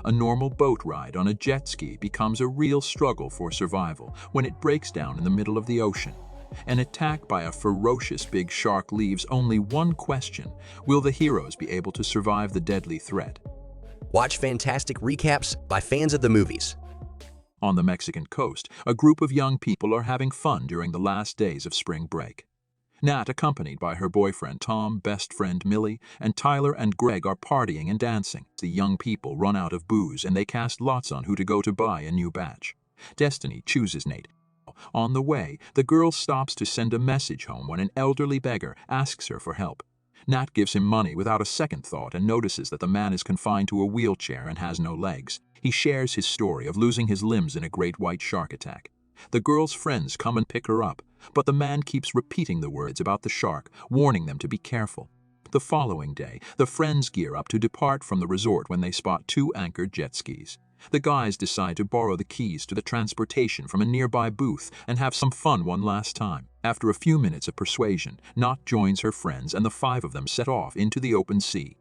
A normal boat ride on a jet ski becomes a real struggle for survival when it breaks down in the middle of the ocean. An attack by a ferocious big shark leaves only one question: will the heroes be able to survive the deadly threat? Watch fantastic recaps by fans of the movies. On the Mexican coast, a group of young people are having fun during the last days of spring break. Nat, accompanied by her boyfriend Tom, best friend Millie, and Tyler and Greg are partying and dancing. The young people run out of booze and they cast lots on who to go to buy a new batch. Destiny chooses Nate. On the way, the girl stops to send a message home when an elderly beggar asks her for help. Nat gives him money without a second thought and notices that the man is confined to a wheelchair and has no legs. He shares his story of losing his limbs in a great white shark attack. The girl's friends come and pick her up, but the man keeps repeating the words about the shark, warning them to be careful. The following day, the friends gear up to depart from the resort when they spot two anchored jet skis. The guys decide to borrow the keys to the transportation from a nearby booth and have some fun one last time. After a few minutes of persuasion, Nat joins her friends and the five of them set off into the open sea.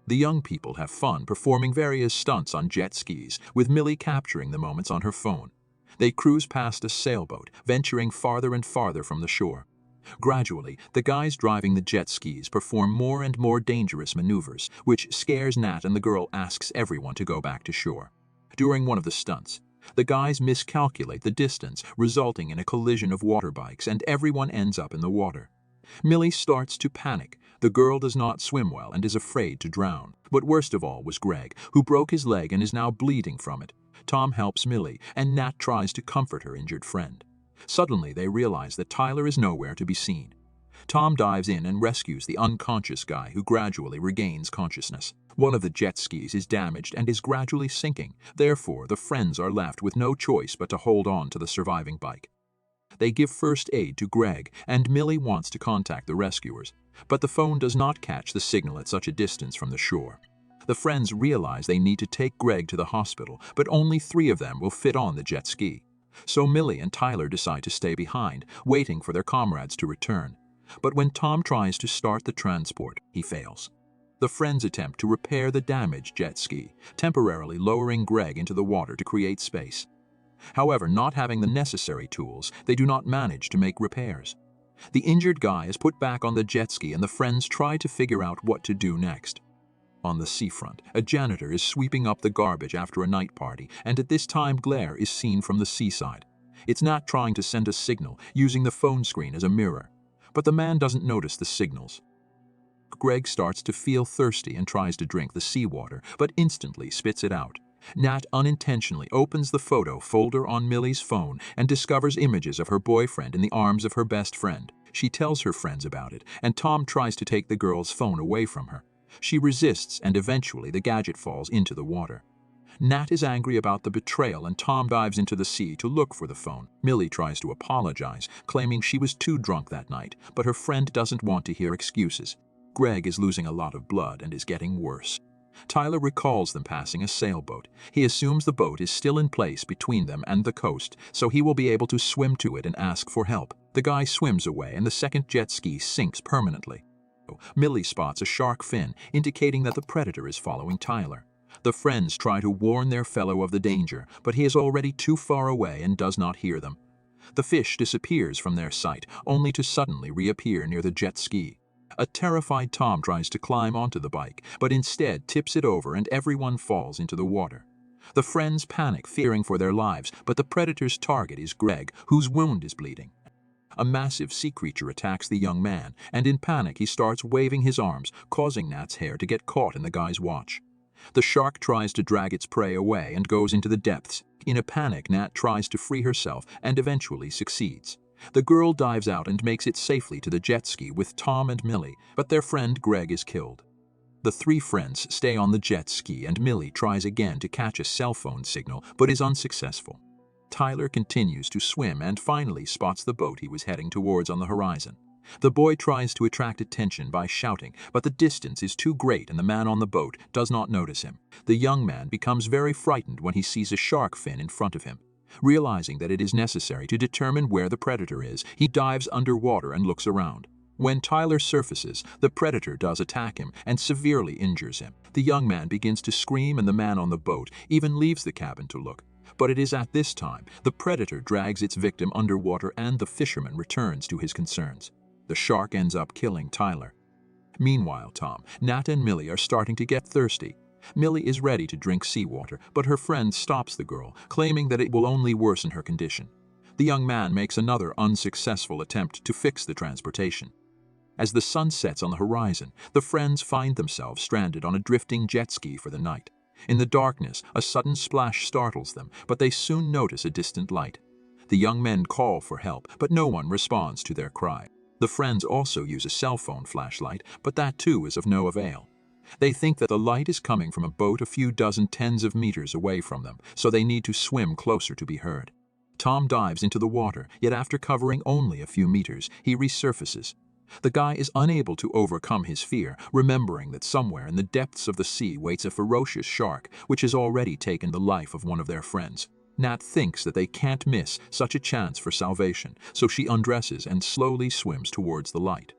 The young people have fun performing various stunts on jet skis, with Millie capturing the moments on her phone. They cruise past a sailboat, venturing farther and farther from the shore. Gradually, the guys driving the jet skis perform more and more dangerous maneuvers, which scares Nat, and the girl asks everyone to go back to shore. During one of the stunts, the guys miscalculate the distance, resulting in a collision of water bikes, and everyone ends up in the water. Millie starts to panic. The girl does not swim well and is afraid to drown. But worst of all was Greg, who broke his leg and is now bleeding from it. Tom helps Millie, and Nat tries to comfort her injured friend. Suddenly, they realize that Tyler is nowhere to be seen. Tom dives in and rescues the unconscious guy, who gradually regains consciousness. One of the jet skis is damaged and is gradually sinking. Therefore, the friends are left with no choice but to hold on to the surviving bike. They give first aid to Greg, and Millie wants to contact the rescuers, but the phone does not catch the signal at such a distance from the shore. The friends realize they need to take Greg to the hospital, but only 3 of them will fit on the jet ski. So Millie and Tyler decide to stay behind, waiting for their comrades to return. But when Tom tries to start the transport, he fails. The friends attempt to repair the damaged jet ski, temporarily lowering Greg into the water to create space. However, not having the necessary tools, they do not manage to make repairs. The injured guy is put back on the jet ski and the friends try to figure out what to do next. On the seafront, a janitor is sweeping up the garbage after a night party, and at this time glare is seen from the seaside. It's Nat trying to send a signal, using the phone screen as a mirror. But the man doesn't notice the signals. Greg starts to feel thirsty and tries to drink the seawater, but instantly spits it out. Nat unintentionally opens the photo folder on Millie's phone and discovers images of her boyfriend in the arms of her best friend. She tells her friends about it, and Tom tries to take the girl's phone away from her. She resists, and eventually the gadget falls into the water. Nat is angry about the betrayal, and Tom dives into the sea to look for the phone. Millie tries to apologize, claiming she was too drunk that night, but her friend doesn't want to hear excuses. Greg is losing a lot of blood and is getting worse. Tyler recalls them passing a sailboat. He assumes the boat is still in place between them and the coast, so he will be able to swim to it and ask for help. The guy swims away, and the second jet ski sinks permanently. Millie spots a shark fin, indicating that the predator is following Tyler. The friends try to warn their fellow of the danger, but he is already too far away and does not hear them. The fish disappears from their sight, only to suddenly reappear near the jet ski. A terrified Tom tries to climb onto the bike, but instead tips it over and everyone falls into the water. The friends panic, fearing for their lives, but the predator's target is Greg, whose wound is bleeding. A massive sea creature attacks the young man, and in panic he starts waving his arms, causing Nat's hair to get caught in the guy's watch. The shark tries to drag its prey away and goes into the depths. In a panic, Nat tries to free herself and eventually succeeds. The girl dives out and makes it safely to the jet ski with Tom and Millie, but their friend Greg is killed. The 3 friends stay on the jet ski, and Millie tries again to catch a cell phone signal but is unsuccessful. Tyler continues to swim and finally spots the boat he was heading towards on the horizon. The boy tries to attract attention by shouting, but the distance is too great and the man on the boat does not notice him. The young man becomes very frightened when he sees a shark fin in front of him. Realizing that it is necessary to determine where the predator is, he dives underwater and looks around. When Tyler surfaces, the predator does attack him and severely injures him. The young man begins to scream and the man on the boat even leaves the cabin to look. But it is at this time the predator drags its victim underwater and the fisherman returns to his concerns. The shark ends up killing Tyler. Meanwhile, Tom, Nat and Millie are starting to get thirsty. Millie is ready to drink seawater, but her friend stops the girl, claiming that it will only worsen her condition. The young man makes another unsuccessful attempt to fix the transportation. As the sun sets on the horizon, the friends find themselves stranded on a drifting jet ski for the night. In the darkness, a sudden splash startles them, but they soon notice a distant light. The young men call for help, but no one responds to their cry. The friends also use a cell phone flashlight, but that too is of no avail. They think that the light is coming from a boat a few dozen tens of meters away from them, so they need to swim closer to be heard. Tom dives into the water, yet after covering only a few meters, he resurfaces. The guy is unable to overcome his fear, remembering that somewhere in the depths of the sea waits a ferocious shark, which has already taken the life of one of their friends. Nat thinks that they can't miss such a chance for salvation, so she undresses and slowly swims towards the light.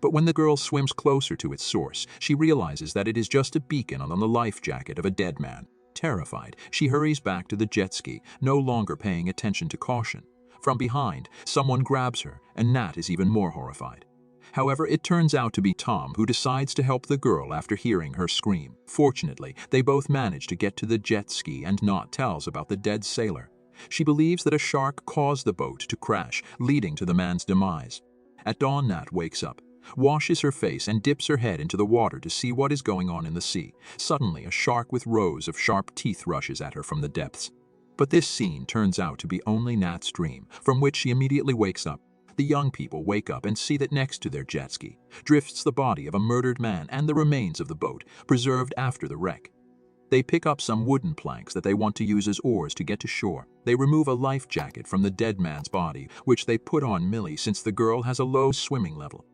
But when the girl swims closer to its source, she realizes that it is just a beacon on the life jacket of a dead man. Terrified, she hurries back to the jet ski, no longer paying attention to caution. From behind, someone grabs her, and Nat is even more horrified. However, it turns out to be Tom who decides to help the girl after hearing her scream. Fortunately, they both manage to get to the jet ski and Nat tells about the dead sailor. She believes that a shark caused the boat to crash, leading to the man's demise. At dawn, Nat wakes up, washes her face and dips her head into the water to see what is going on in the sea. Suddenly, a shark with rows of sharp teeth rushes at her from the depths. But this scene turns out to be only Nat's dream, from which she immediately wakes up. The young people wake up and see that next to their jet ski drifts the body of a murdered man and the remains of the boat, preserved after the wreck. They pick up some wooden planks that they want to use as oars to get to shore. They remove a life jacket from the dead man's body, which they put on Millie since the girl has a low swimming level.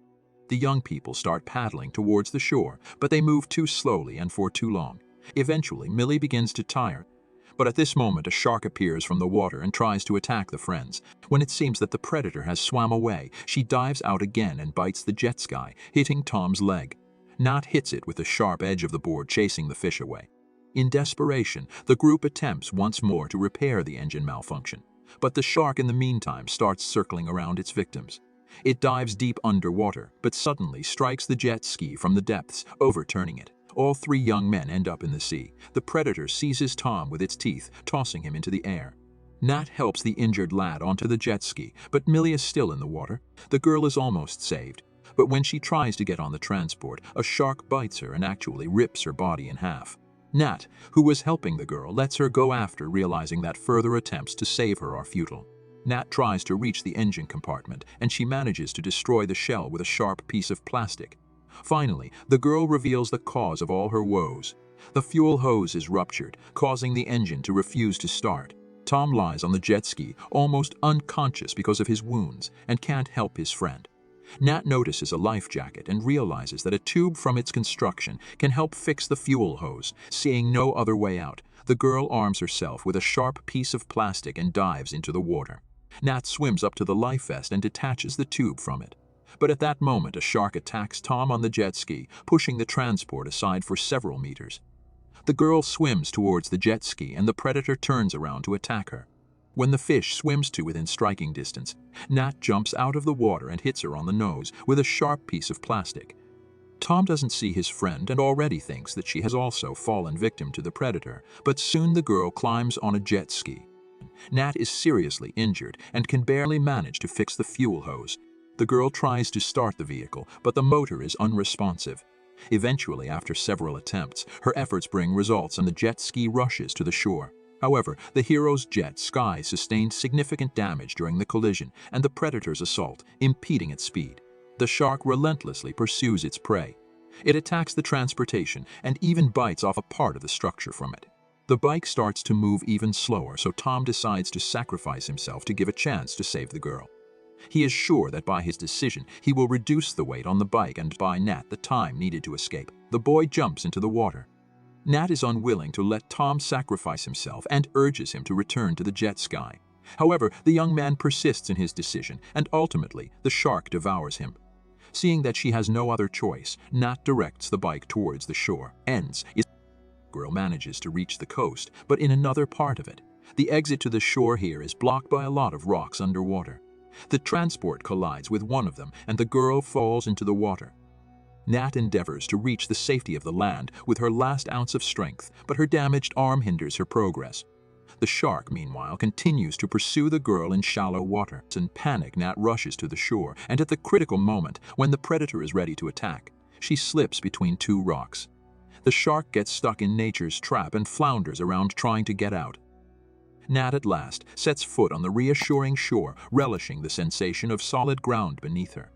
The young people start paddling towards the shore, but they move too slowly and for too long. Eventually, Millie begins to tire. But at this moment, a shark appears from the water and tries to attack the friends. When it seems that the predator has swam away, she dives out again and bites the jet ski, hitting Tom's leg. Nat hits it with the sharp edge of the board, chasing the fish away. In desperation, the group attempts once more to repair the engine malfunction. But the shark in the meantime starts circling around its victims. It dives deep underwater, but suddenly strikes the jet ski from the depths, overturning it. All three young men end up in the sea. The predator seizes Tom with its teeth, tossing him into the air. Nat helps the injured lad onto the jet ski, but Millie is still in the water. The girl is almost saved. But when she tries to get on the transport, a shark bites her and actually rips her body in half. Nat, who was helping the girl, lets her go after realizing that further attempts to save her are futile. Nat tries to reach the engine compartment, and she manages to destroy the shell with a sharp piece of plastic. Finally, the girl reveals the cause of all her woes. The fuel hose is ruptured, causing the engine to refuse to start. Tom lies on the jet ski, almost unconscious because of his wounds, and can't help his friend. Nat notices a life jacket and realizes that a tube from its construction can help fix the fuel hose. Seeing no other way out, the girl arms herself with a sharp piece of plastic and dives into the water. Nat swims up to the life vest and detaches the tube from it. But at that moment, a shark attacks Tom on the jet ski, pushing the transport aside for several meters. The girl swims towards the jet ski and the predator turns around to attack her. When the fish swims to within striking distance, Nat jumps out of the water and hits her on the nose with a sharp piece of plastic. Tom doesn't see his friend and already thinks that she has also fallen victim to the predator, but soon the girl climbs on a jet ski. Nat is seriously injured and can barely manage to fix the fuel hose. The girl tries to start the vehicle, but the motor is unresponsive. Eventually, after several attempts, her efforts bring results and the jet ski rushes to the shore. However, the hero's jet ski sustained significant damage during the collision and the predator's assault, impeding its speed. The shark relentlessly pursues its prey. It attacks the transportation and even bites off a part of the structure from it. The bike starts to move even slower, so Tom decides to sacrifice himself to give a chance to save the girl. He is sure that by his decision, he will reduce the weight on the bike and buy Nat the time needed to escape. The boy jumps into the water. Nat is unwilling to let Tom sacrifice himself and urges him to return to the jet ski. However, the young man persists in his decision, and ultimately, the shark devours him. Seeing that she has no other choice, Nat directs the bike towards the shore. Girl manages to reach the coast, but in another part of it. The exit to the shore here is blocked by a lot of rocks underwater. The transport collides with one of them, and the girl falls into the water. Nat endeavors to reach the safety of the land with her last ounce of strength, but her damaged arm hinders her progress. The shark, meanwhile, continues to pursue the girl in shallow water. In panic, Nat rushes to the shore, and at the critical moment, when the predator is ready to attack, she slips between two rocks. The shark gets stuck in nature's trap and flounders around trying to get out. Nat at last sets foot on the reassuring shore, relishing the sensation of solid ground beneath her.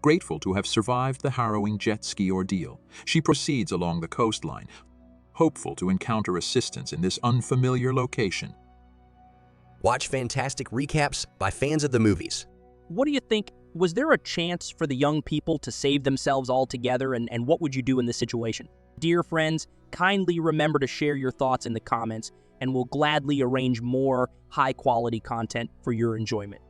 Grateful to have survived the harrowing jet ski ordeal, she proceeds along the coastline, hopeful to encounter assistance in this unfamiliar location. Watch fantastic recaps by fans of the movies. What do you think? Was there a chance for the young people to save themselves altogether, and what would you do in this situation? Dear friends, kindly remember to share your thoughts in the comments, and we'll gladly arrange more high-quality content for your enjoyment.